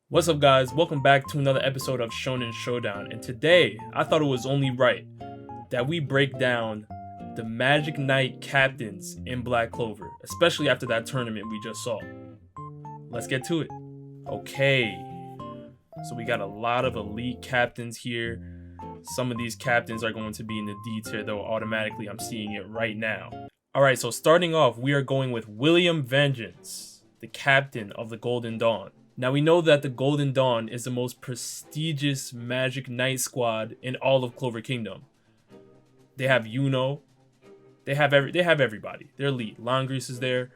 What's up, guys? Welcome back to another episode of Shonen Showdown, and today I thought it was only right that we break down the Magic Knight captains in Black Clover, especially after that tournament we just saw. Let's get to it. Okay, so we got a lot of elite captains here. Some of these captains are going to be in the D tier, though automatically I'm seeing it right now. Alright, so starting off, we are going with William Vangeance, the captain of the Golden Dawn. Now we know that the Golden Dawn is the most prestigious Magic Knight squad in all of Clover Kingdom. They have Yuno. They have everybody. They're elite. Longrease is there.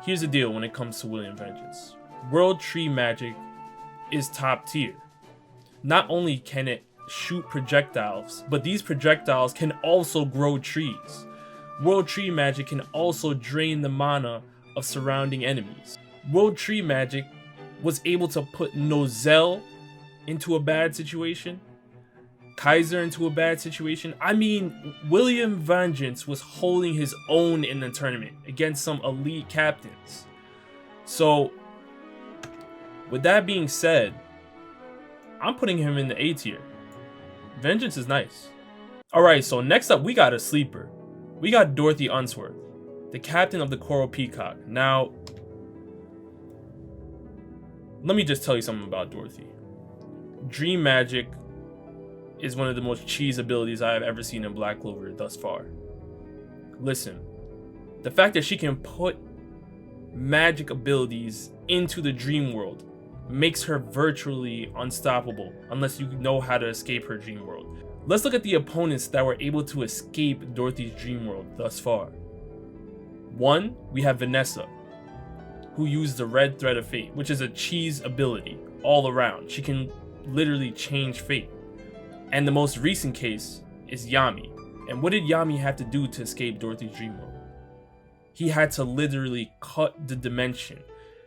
Here's the deal when it comes to William Vengeance. World Tree Magic is top tier. Not only can it shoot projectiles, but these projectiles can also grow trees. World Tree Magic can also drain the mana of surrounding enemies. World Tree Magic was able to put Nozel into a bad situation, Kaiser into a bad situation. I mean, William Vangeance was holding his own in the tournament against some elite captains. So, with that being said, I'm putting him in the A tier. Vengeance is nice. Alright, so next up we got a sleeper. We got Dorothy Unsworth, the captain of the Coral Peacock. Now, let me just tell you something about Dorothy. Dream Magic is one of the most cheese abilities I have ever seen in Black Clover thus far. Listen, the fact that she can put magic abilities into the dream world makes her virtually unstoppable unless you know how to escape her dream world. Let's look at the opponents that were able to escape Dorothy's dream world thus far. One, we have Vanessa, who used the Red Thread of Fate, which is a cheese ability all around. She can literally change fate. And the most recent case is Yami. And what did Yami have to do to escape Dorothy's dream world? He had to literally cut the dimension,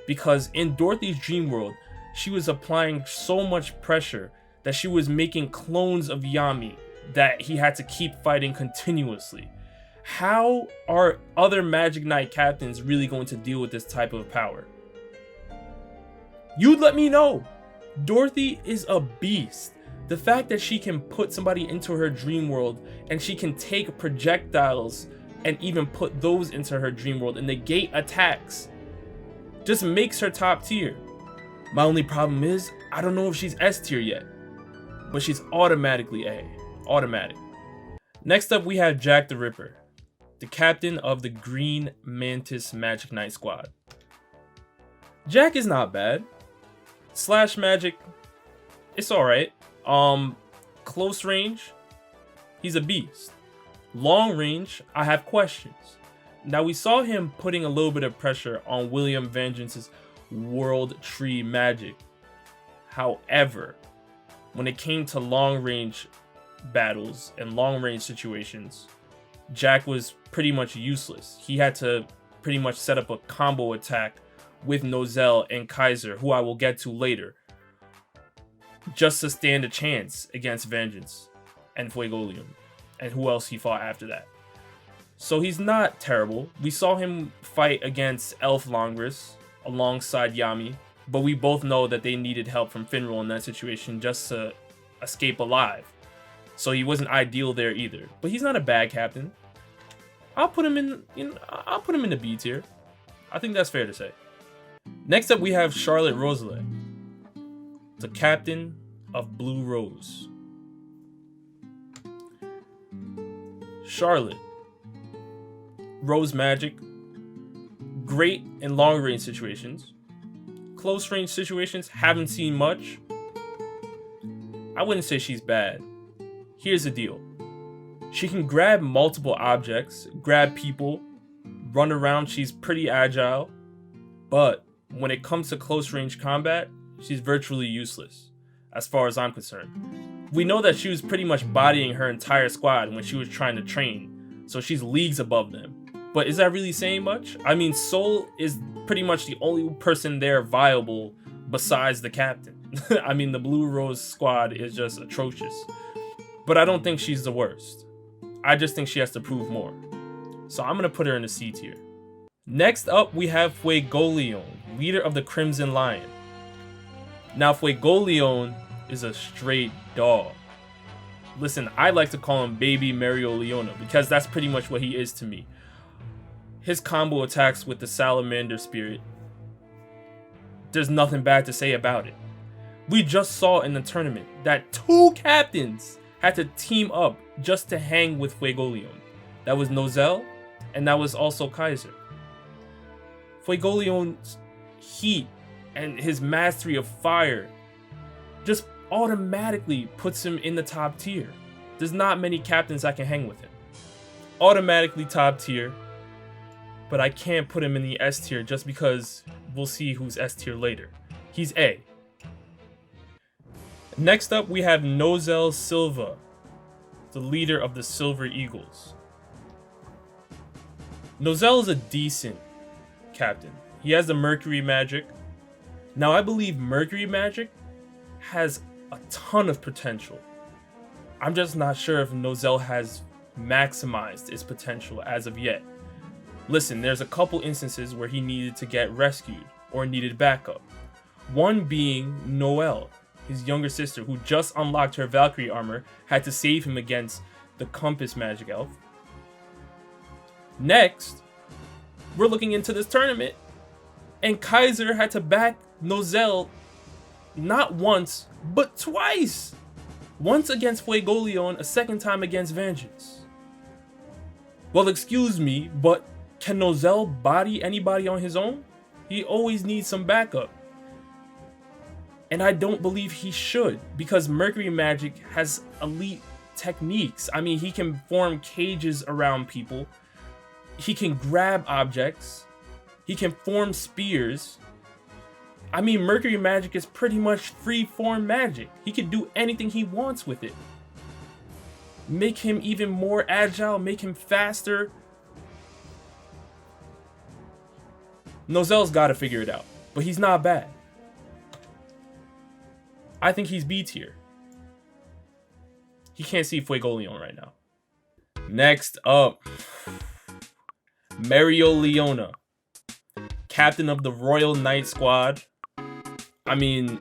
because in Dorothy's dream world, she was applying so much pressure that she was making clones of Yami that he had to keep fighting continuously. How are other Magic Knight captains really going to deal with this type of power? You'd let me know. Dorothy is a beast. The fact that she can put somebody into her dream world and she can take projectiles and even put those into her dream world and negate attacks just makes her top tier. My only problem is I don't know if she's S tier yet, but she's automatically A. Automatic. Next up we have Jack the Ripper, the captain of the Green Mantis Magic Knight squad. Jack is not bad. Slash magic, it's alright. Close range, he's a beast. Long range, I have questions. Now we saw him putting a little bit of pressure on William Vengeance's World Tree Magic. However, when it came to long range battles and long range situations, Jack was pretty much useless. He had to pretty much set up a combo attack with Nozel and Kaiser, who I will get to later, just to stand a chance against Vengeance and Fuegolion, and who else he fought after that. So he's not terrible. We saw him fight against Elf Longris alongside Yami, but we both know that they needed help from Finral in that situation just to escape alive. So he wasn't ideal there either. But he's not a bad captain. I'll put him in the B tier. I think that's fair to say. Next up we have Charlotte Roselei, the captain of Blue Rose. Charlotte, Rose Magic, great in long range situations. Close range situations, haven't seen much. I wouldn't say she's bad. Here's the deal. She can grab multiple objects, grab people, run around. She's pretty agile. But when it comes to close range combat, she's virtually useless, as far as I'm concerned. We know that she was pretty much bodying her entire squad when she was trying to train, so she's leagues above them. But is that really saying much? I mean, Soul is pretty much the only person there viable besides the captain. I mean, the Blue Rose squad is just atrocious. But I don't think she's the worst. I just think she has to prove more. So I'm going to put her in the C tier. Next up, we have Fuegolion, leader of the Crimson Lion. Now, Fuegolion is a straight dog. Listen, I like to call him baby mereoleona because that's pretty much what he is to me. His combo attacks with the salamander spirit, there's nothing bad to say about it. We just saw in the tournament that 2 captains had to team up just to hang with Fuegolion. That was Nozel, and that was also Kaiser. Fuegolion's heat and his mastery of fire just automatically puts him in the top tier. There's not many captains that can hang with him. Automatically top tier, but I can't put him in the S tier just because we'll see who's S tier later. He's A. Next up, we have Nozel Silva, the leader of the Silver Eagles. Nozel is a decent captain. He has the Mercury magic. Now, I believe Mercury magic has a ton of potential. I'm just not sure if Nozel has maximized its potential as of yet. Listen, there's a couple instances where he needed to get rescued or needed backup. One being Noelle, his younger sister, who just unlocked her Valkyrie armor, had to save him against the Compass magic elf. Next, we're looking into this tournament, and Kaiser had to back Nozel not once, but twice. Once against Fuegolion, a second time against Vangeance. Well, excuse me, but can Nozel body anybody on his own? He always needs some backup. And I don't believe he should, because Mercury magic has elite techniques. I mean, he can form cages around people. He can grab objects. He can form spears. I mean, Mercury magic is pretty much free-form magic. He can do anything he wants with it. Make him even more agile, make him faster. Nozel's got to figure it out, but he's not bad. I think he's B tier. He can't see Fuegolion right now. Next up, mereoleona, captain of the Royal Knight Squad. I mean,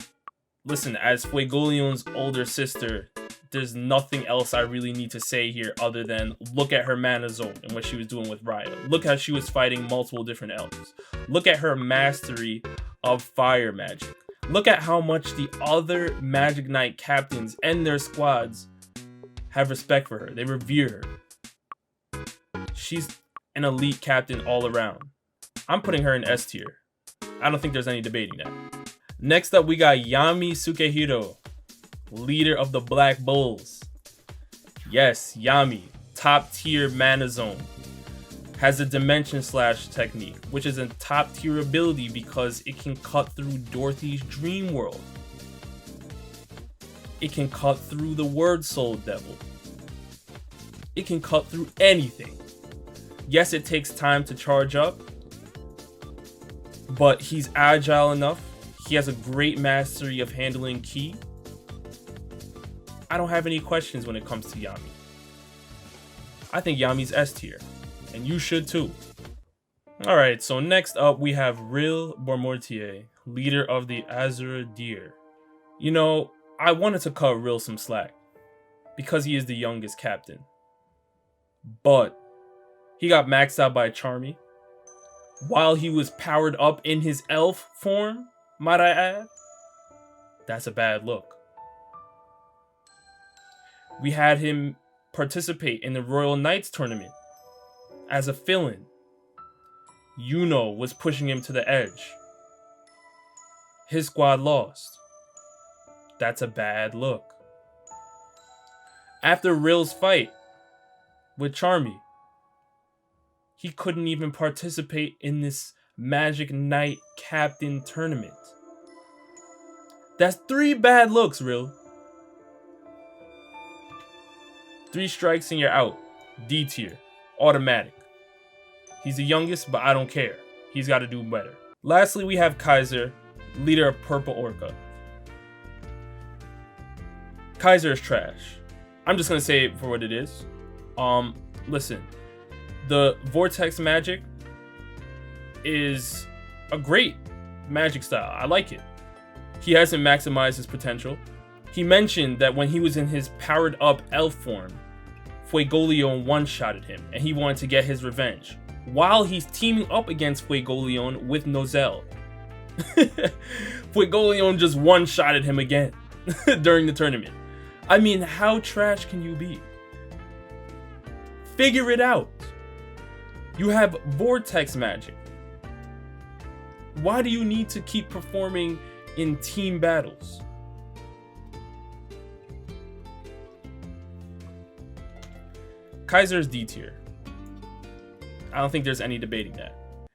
listen, as Fuegolion's older sister, there's nothing else I really need to say here other than look at her mana zone and what she was doing with Raya. Look how she was fighting multiple different elves. Look at her mastery of fire magic. Look at how much the other Magic Knight captains and their squads have respect for her. They revere her. She's an elite captain all around. I'm putting her in S tier. I don't think there's any debating that. Next up, we got Yami Sukehiro, leader of the Black Bulls. Yes, Yami, top tier mana zone. Has a dimension slash technique, which is a top tier ability because it can cut through Dorothy's dream world. It can cut through the word soul devil. It can cut through anything. Yes, it takes time to charge up, but he's agile enough. He has a great mastery of handling ki. I don't have any questions when it comes to Yami. I think Yami's S tier, and you should too. Alright, so next up we have Rill boismortier, leader of the Azure Deer. You know, I wanted to cut Rill some slack, because he is the youngest captain. But he got maxed out by Charmy, while he was powered up in his elf form, might I add. That's a bad look. We had him participate in the Royal Knights tournament as a fill-in. Yuno was pushing him to the edge. His squad lost. That's a bad look. After Rill's fight with Charmy, he couldn't even participate in this Magic Knight Captain tournament. That's 3 bad looks, Rill. 3 strikes and you're out. D tier. Automatic. He's the youngest, but I don't care. He's got to do better. Lastly, we have Kaiser, leader of Purple Orca. Kaiser is trash. I'm just going to say it for what it is. Listen. The Vortex magic is a great magic style. I like it. He hasn't maximized his potential. He mentioned that when he was in his powered up elf form, Fuegolion one-shotted him, and he wanted to get his revenge, while he's teaming up against Fuegolion with nozel. Fuegolion just one-shotted him again during the tournament. I mean, how trash can you be? Figure it out. You have vortex magic. Why do you need to keep performing in team battles? Kaiser is D tier. I don't think there's any debating that.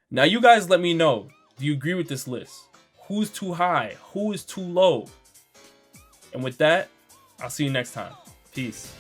Now you guys let me know. Do you agree with this list? Who's too high? Who is too low? And with that, I'll see you next time. Peace.